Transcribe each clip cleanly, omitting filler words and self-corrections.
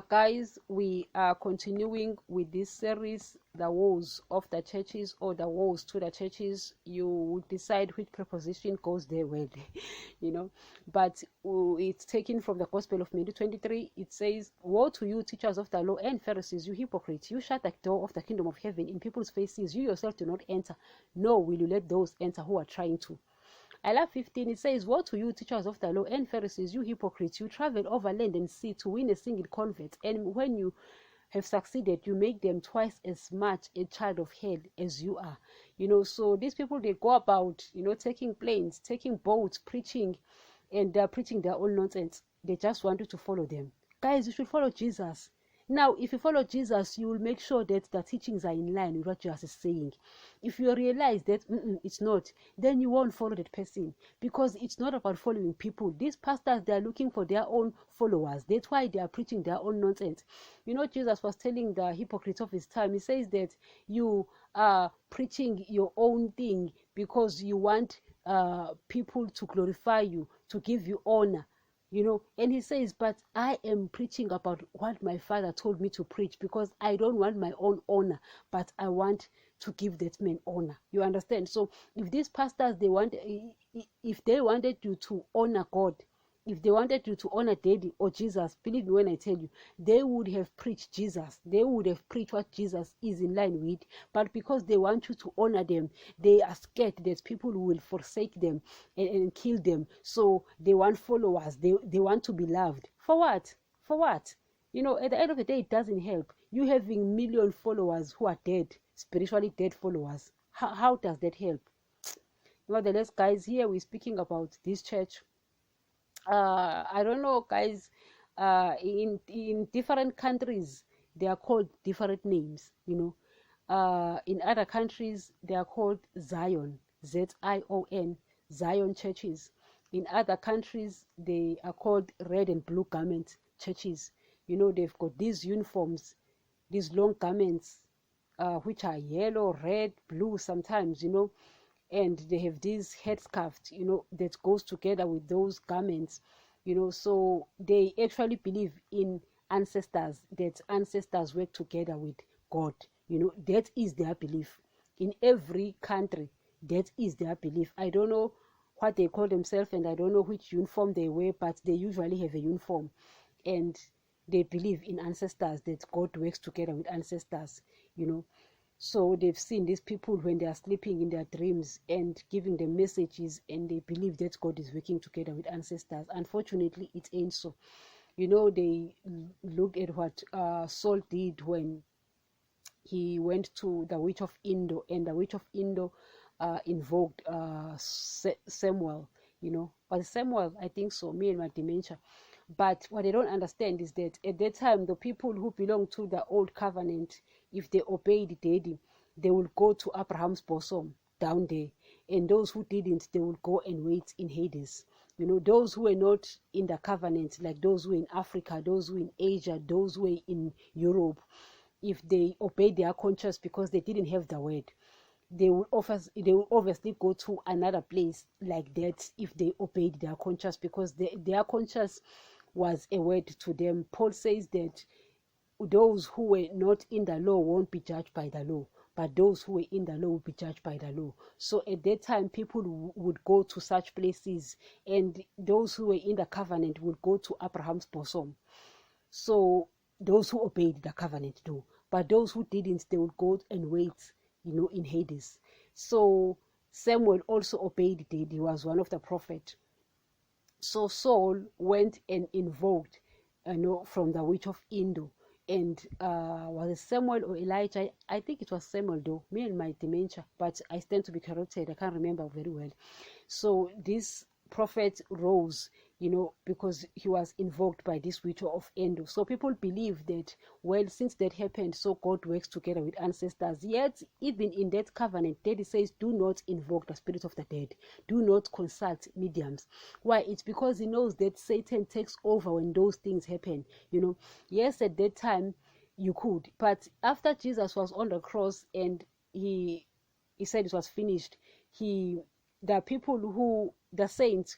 Guys, we are continuing with this series, the woes of the churches, or the woes to the churches. You will decide which preposition goes there well, but it's taken from the Gospel of Matthew 23. It says, "Woe to you, teachers of the law and Pharisees, you hypocrites! You shut the door of the kingdom of heaven in people's faces. You yourself do not enter, nor will you let those enter who are trying to." I love 15. It says, "Woe to you, teachers of the law and Pharisees, you hypocrites! You travel over land and sea to win a single convert, and when you have succeeded, you make them twice as much a child of hell as you are." So these people, they go about, taking planes, taking boats, preaching, and they're preaching their own nonsense. They just want you to follow them. Guys, you should follow Jesus. Now, if you follow Jesus, you will make sure that the teachings are in line with what Jesus is saying. If you realize that it's not, then you won't follow that person, because it's not about following people. These pastors, they are looking for their own followers. That's why they are preaching their own nonsense. Jesus was telling the hypocrites of his time, he says that you are preaching your own thing because you want people to glorify you, to give you honor. And he says, "But I am preaching about what my father told me to preach, because I don't want my own honor, but I want to give that man honor." You understand? So if these pastors, if they wanted you to honor God, if they wanted you to honor Daddy or Jesus, believe me when I tell you, they would have preached Jesus. They would have preached what Jesus is in line with. But because they want you to honor them, they are scared that people will forsake them and kill them. So they want followers. They want to be loved. For what? For what? At the end of the day, it doesn't help. You having million followers who are dead, spiritually dead followers. How does that help? Nevertheless, guys, here we're speaking about this church. I don't know, guys. In different countries, they are called different names. In other countries, they are called Zion, Zion, Zion churches. In other countries, they are called red and blue garment churches. They've got these uniforms, these long garments, which are yellow, red, blue sometimes. And they have this headscarf, that goes together with those garments. So they actually believe in ancestors, that ancestors work together with God. That is their belief. In every country, that is their belief. I don't know what they call themselves, and I don't know which uniform they wear, but they usually have a uniform, and they believe in ancestors, that God works together with ancestors. So they've seen these people when they are sleeping in their dreams and giving them messages, and they believe that God is working together with ancestors. Unfortunately, it ain't so. They looked at what Saul did when he went to the witch of Indo, and the witch of Indo invoked Samuel. But Samuel, I think so, me and my dementia. But what they don't understand is that at that time, the people who belong to the old covenant, if they obeyed Daddy, they will go to Abraham's bosom down there. And those who didn't, they will go and wait in Hades. Those who were not in the covenant, like those who were in Africa, those who were in Asia, those who were in Europe, if they obeyed their conscience because they didn't have the word, they will obviously go to another place like that if they obeyed their conscience, because their conscience was a word to them. Paul says that those who were not in the law won't be judged by the law, but those who were in the law will be judged by the law. So at that time, people would go to such places, and those who were in the covenant would go to Abraham's bosom. So those who obeyed the covenant do, but those who didn't, they would go and wait, in Hades. So Samuel also obeyed Daddy. He was one of the prophets. So Saul went and invoked, from the witch of Indo. And was it Samuel or Elijah? I think it was Samuel, though, me and my dementia, but I stand to be corrected. I can't remember very well. So this prophet rose, because he was invoked by this witch of Endor. So people believe that, well, since that happened, so God works together with ancestors. Yet, even in that covenant, Daddy says, do not invoke the spirit of the dead. Do not consult mediums. Why? It's because he knows that Satan takes over when those things happen. Yes, at that time, you could. But after Jesus was on the cross and he said it was finished, the saints,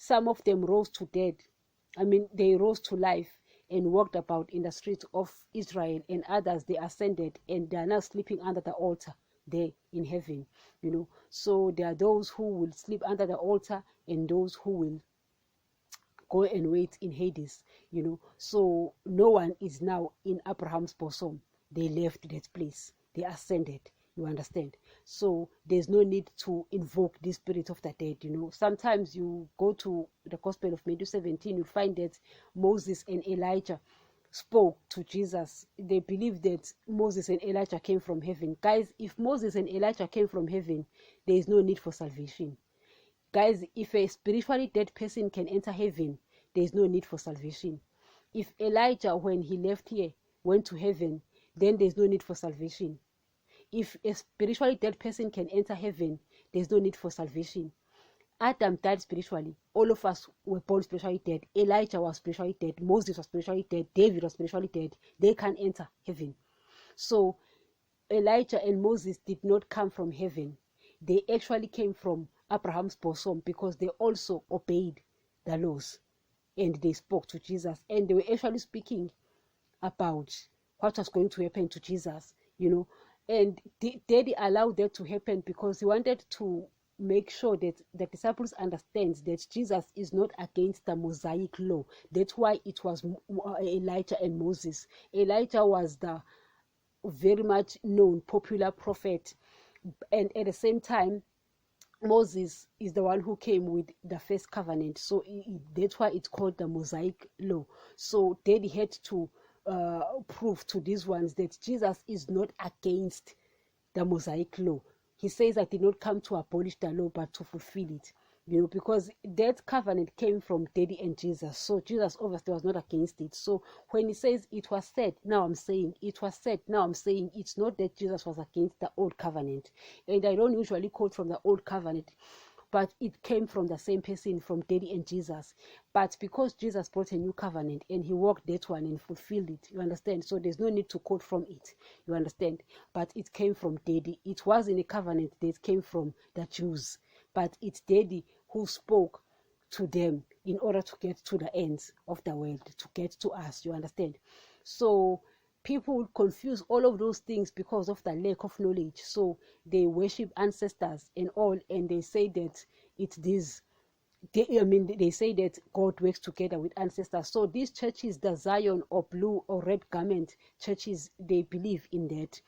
some of them rose to dead. They rose to life. and walked about in the streets of Israel, and others they ascended, and they are now sleeping under the altar there in heaven. So there are those who will sleep under the altar, and those who will go and wait in Hades. So no one is now in Abraham's bosom. They left that place, they ascended. You understand? So there's no need to invoke the spirit of the dead. Sometimes you go to the Gospel of Matthew 17, you find that Moses and Elijah spoke to Jesus. They believe that Moses and Elijah came from heaven. Guys, if Moses and Elijah came from heaven, there is no need for salvation. Guys, if a spiritually dead person can enter heaven, there is no need for salvation. If Elijah, when he left here, went to heaven, then there's no need for salvation. If a spiritually dead person can enter heaven, there's no need for salvation. Adam died spiritually. All of us were born spiritually dead. Elijah was spiritually dead. Moses was spiritually dead. David was spiritually dead. They can't enter heaven. So Elijah and Moses did not come from heaven. They actually came from Abraham's bosom, because they also obeyed the laws and they spoke to Jesus, and they were actually speaking about what was going to happen to Jesus, and Daddy allowed that to happen because he wanted to make sure that the disciples understand that Jesus is not against the Mosaic law. That's why it was Elijah and Moses. Elijah was the very much known popular prophet, and at the same time Moses is the one who came with the first covenant. So that's why it's called the Mosaic law. So Daddy had to prove to these ones that Jesus is not against the Mosaic law. He says, I did not come to abolish the law, but to fulfill it. Because that covenant came from Daddy and Jesus. So Jesus obviously was not against it. So when he says it was said, now I'm saying, it was said, now I'm saying, it's not that Jesus was against the old covenant. And I don't usually quote from the old covenant, but it came from the same person, from Daddy and Jesus. But because Jesus brought a new covenant and he walked that one and fulfilled it, you understand? So there's no need to quote from it, you understand? But it came from Daddy. It wasn't a covenant that came from the Jews, but it's Daddy who spoke to them in order to get to the ends of the world, to get to us, you understand? So people confuse all of those things because of the lack of knowledge. So they worship ancestors and all, and they say that it's this. They say that God works together with ancestors. So these churches, the Zion or blue or red garment churches, they believe in that.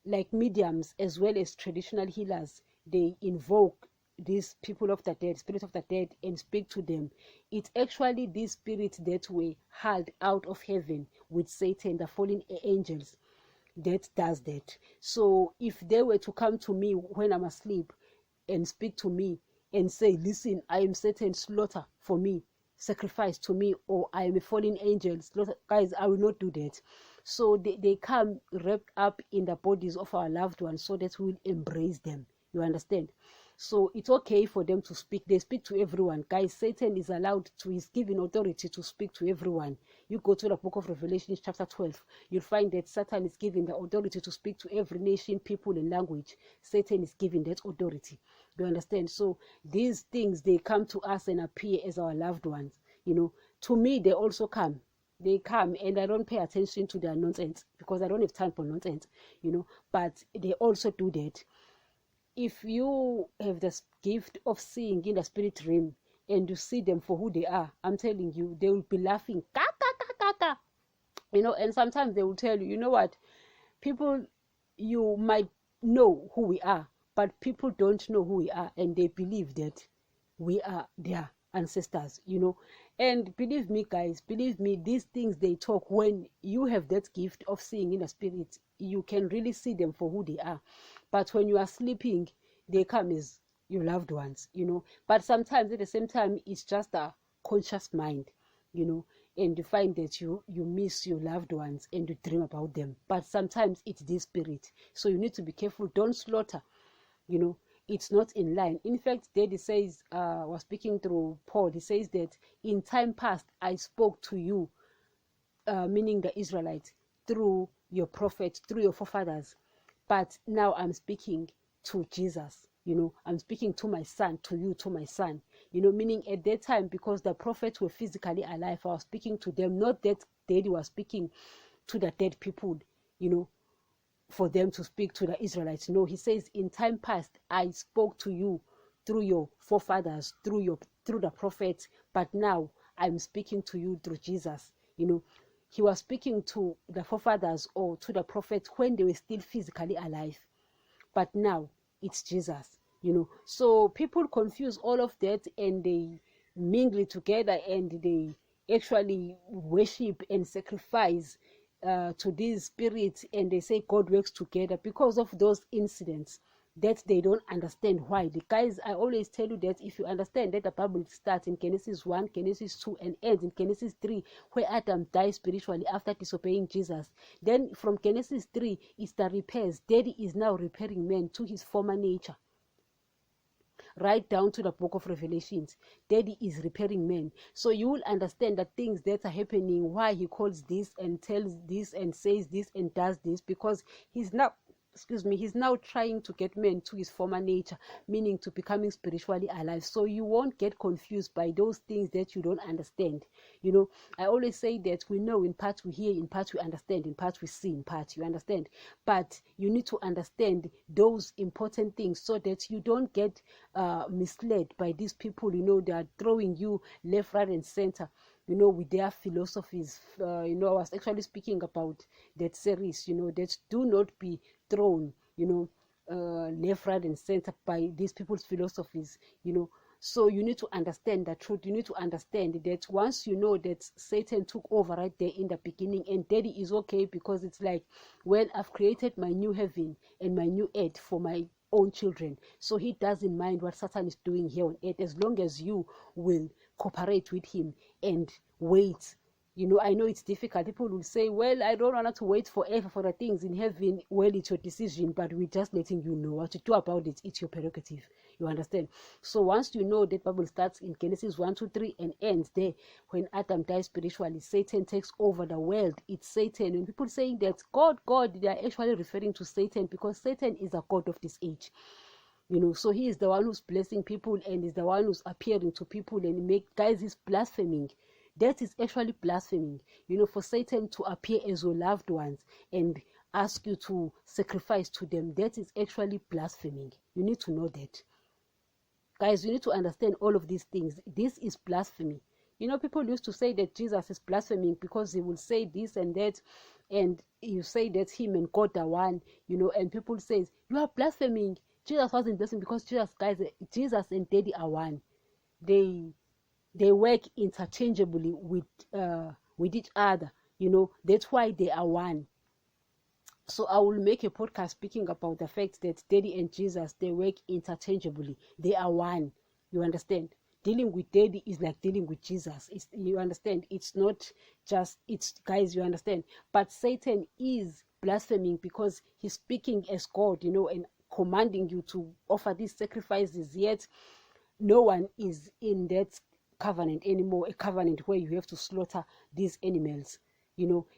Like mediums as well as traditional healers, they invoke these people of the dead, spirit of the dead, and speak to them. It's actually these spirits that were hauled out of heaven with Satan, the fallen angels, that does that. So if they were to come to me when I'm asleep and speak to me and say, listen, I am Satan, slaughter for me, sacrifice to me, or I am a fallen angel, slaughter, guys, I will not do that. So they come wrapped up in the bodies of our loved ones so that we will embrace them, you understand? So it's okay for them to speak. They speak to everyone. Guys, Satan is is given authority to speak to everyone. You go to the book of Revelation, chapter 12. You'll find that Satan is given the authority to speak to every nation, people, and language. Satan is given that authority. Do you understand? So these things, they come to us and appear as our loved ones. To me, they also come. They come, and I don't pay attention to their nonsense because I don't have time for nonsense, but they also do that. If you have the gift of seeing in the spirit realm and you see them for who they are, I'm telling you, they will be laughing, ka, ka, ka, ka, ka. And sometimes they will tell you, you know what, people, you might know who we are, but people don't know who we are, and they believe that we are their ancestors, And believe me, guys, believe me, these things they talk, when you have that gift of seeing in the spirit, you can really see them for who they are. But when you are sleeping, they come as your loved ones, But sometimes at the same time, it's just a conscious mind, and you find that you miss your loved ones and you dream about them. But sometimes it's this spirit. So you need to be careful. Don't slaughter, It's not in line. In fact, Daddy says, was speaking through Paul, he says that in time past, I spoke to you, meaning the Israelites, through your prophets, through your forefathers. But now I'm speaking to Jesus, I'm speaking to my son, to you, to my son. meaning at that time, because the prophets were physically alive, I was speaking to them, not that daddy was speaking to the dead people, for them to speak to the Israelites. No, he says, in time past, I spoke to you through your forefathers, through the prophets, but now I'm speaking to you through Jesus. He was speaking to the forefathers or to the prophets when they were still physically alive, but now it's Jesus. So people confuse all of that, and they mingle together, and they actually worship and sacrifice to these spirits, and they say God works together because of those incidents that they don't understand why. The guys, I always tell you that if you understand that the Bible starts in Genesis 1, Genesis 2, and ends in Genesis 3, where Adam dies spiritually after disobeying Jesus, then from Genesis 3 is the repairs. Daddy is now repairing man to his former nature. Right down to the book of Revelations, daddy is repairing men. So you will understand the things that are happening, why he calls this and tells this and says this and does this, because he's now trying to get men to his former nature, meaning to becoming spiritually alive. So you won't get confused by those things that you don't understand. I always say that we know in part, we hear in part, we understand in part, we see in part, you understand. But you need to understand those important things so that you don't get misled by these people. They are throwing you left, right, and center, with their philosophies. I was actually speaking about that series, that do not be thrown, left, right, and center by these people's philosophies. So you need to understand the truth. You need to understand that once you know that Satan took over right there in the beginning, and daddy is okay, because it's like, well, I've created my new heaven and my new earth for my own children, so he doesn't mind what Satan is doing here on earth, as long as you will cooperate with him and wait. I know it's difficult. People will say, well, I don't want to wait forever for the things in heaven. Well, it's your decision, but we're just letting you know what to do about it. It's your prerogative. You understand? So once you know that Bible starts in Genesis 1, 2, 3 and ends there when Adam dies spiritually, Satan takes over the world. It's Satan. When people saying that God, they are actually referring to Satan, because Satan is a god of this age. So he is the one who's blessing people, and is the one who's appearing to people, and he's blaspheming. That is actually blaspheming, for Satan to appear as your loved ones and ask you to sacrifice to them. That is actually blaspheming. You need to know that. Guys, you need to understand all of these things. This is blasphemy. People used to say that Jesus is blaspheming because he will say this and that, and you say that him and God are one, and people say, you are blaspheming. Jesus wasn't blaspheming, because Jesus and daddy are one. They work interchangeably with each other. That's why they are one. So I will make a podcast speaking about the fact that daddy and Jesus, they work interchangeably. They are one. You understand? Dealing with daddy is like dealing with Jesus. You understand? It's not just, guys, you understand? But Satan is blaspheming because he's speaking as God, and commanding you to offer these sacrifices, yet no one is in that covenant anymore, a covenant where you have to slaughter these animals.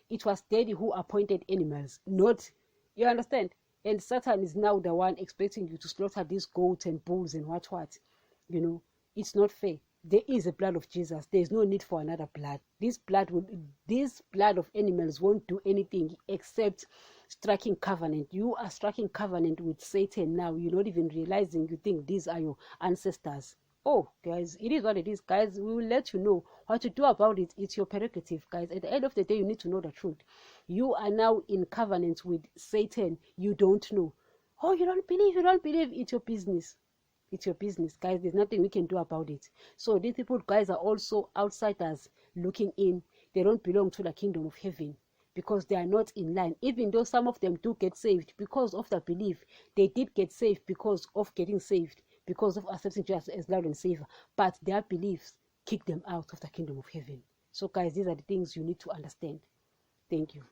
It was daddy who appointed animals, not, you understand? And Satan is now the one expecting you to slaughter these goats and bulls and what. It's not fair. There is a blood of Jesus. There is no need for another blood. This blood of animals won't do anything except striking covenant. You are striking covenant with Satan now. You're not even realizing. You think these are your ancestors. Oh, guys, it is what it is, guys. We will let you know what to do about it. It's your prerogative, guys. At the end of the day, you need to know the truth. You are now in covenant with Satan. You don't know. Oh, you don't believe. It's your business. It's your business, guys. There's nothing we can do about it. So these people, guys, are also outsiders looking in. They don't belong to the kingdom of heaven, because they are not in line. Even though some of them do get saved because of the belief, they did get saved because of getting saved, because of accepting Jesus as Lord and Savior, but their beliefs kick them out of the kingdom of heaven. So guys, these are the things you need to understand. Thank you.